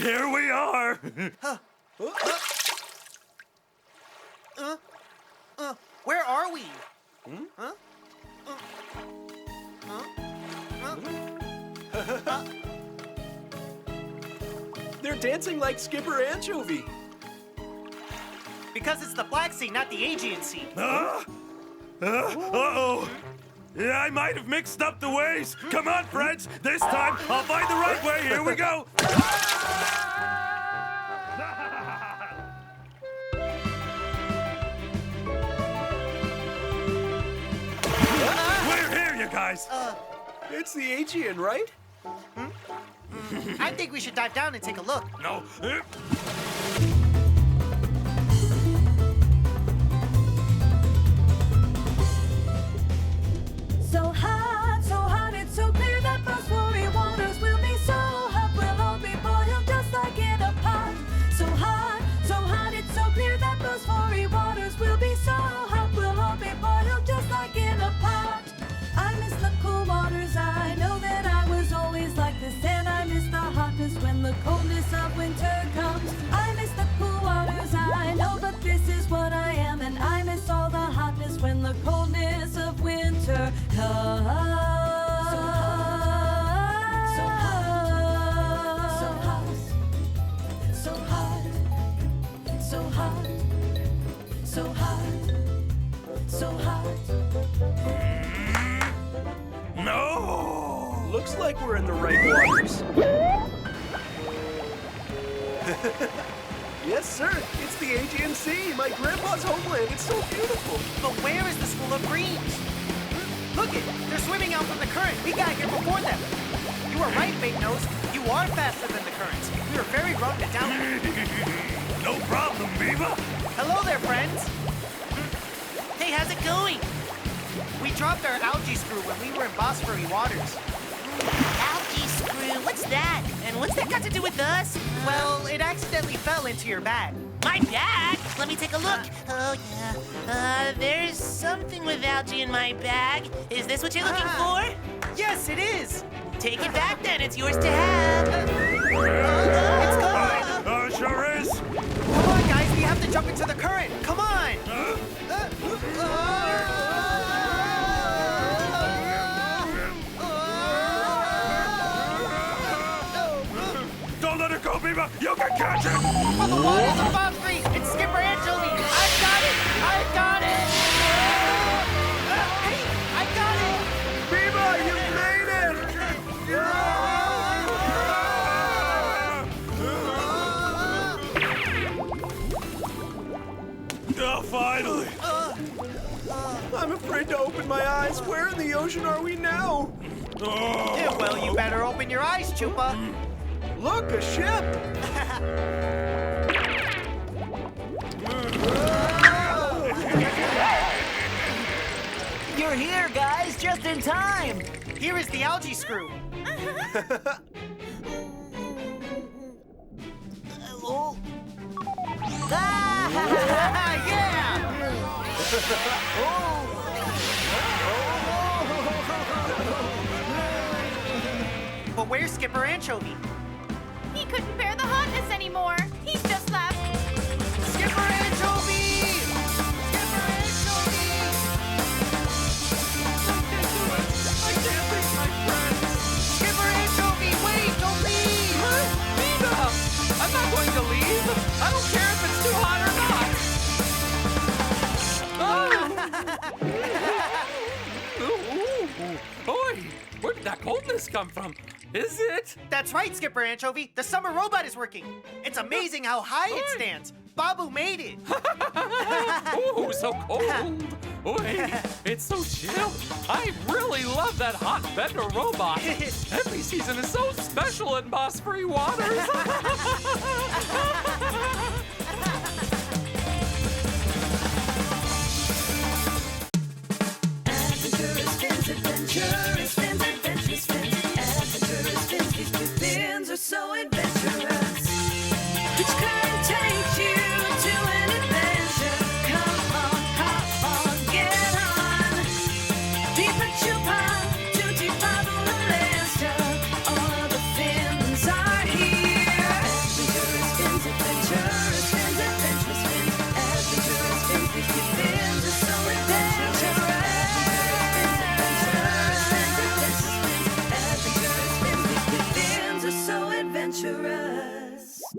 Here we are. Where are we? They're dancing like Skipper Anchovy. Because it's the Black Sea, not the Aegean Sea. Uh-oh. Yeah, I might have mixed up the ways. Come on, friends. This time, I'll find the right way. Here we go. We're here, you guys. It's the Aegean, right? I think we should dive down and take a look. No. So hot, it's so clear that Bosporus waters will be so hot, we'll all be boiled just like in a pot. So hot, it's so clear that Bosporus waters will be so hot, we'll all be boiled just like in a pot. I miss the cool waters, I know that I was always like this, and I miss the hotness when the coldness of winter comes. I miss the cool waters, I know, but this is what I am, and I miss all the hotness when the coldness of winter comes. So hot. No. Looks like we're in the right waters. Yes, sir. It's the Aegean Sea, my grandpa's homeland. It's so beautiful. But where is the school of greens? Look it, they're swimming out from the current. We got here before them. You were right, Big Nose. You are faster than the currents. We were very wrong to doubt you. No problem, Biba. Hello there, friends. Hey, how's it going? We dropped our algae screw when we were in Bosporus waters. Algae screw, what's that? And what's that got to do with us? Well, it accidentally fell into your bag. My bag? Let me take a look. Oh, yeah. There's something with algae in my bag. Is this what you're looking for? Yes, it is. Take it back then. It's yours to have. It's gone. Sure is. Come on, guys. We have to jump into the current. Come on. Don't let her go, Biba. You can catch it. For the waters of Bosporus, it's Skipper Anchovy. I've got it. I've got it. Hey, I got it. Biba, you made it! Oh, finally. I'm afraid to open my eyes. Where in the ocean are we now? Oh. Well, you better open your eyes, Chupa. Look, a ship! You're here, guys, just in time. Here is the algae screw. Oh. Yeah! But where's Skipper Anchovy? He couldn't bear the hotness anymore. He's just left. Skipper Anchovy! Skipper Anchovy! I can't leave my friends. Skipper Anchovy, wait, don't leave! Biba! I'm not going to leave. I don't care if it's too hot or not. Oi! Where did that coldness come from? Is it? That's right, Skipper Anchovy. The summer robot is working. It's amazing how high it stands. Babu made it. Ooh, so cold. Oi, it's so chill. I really love that hot bender robot. Every season is so special in Bosporus waters. Adventurous Fins Adventure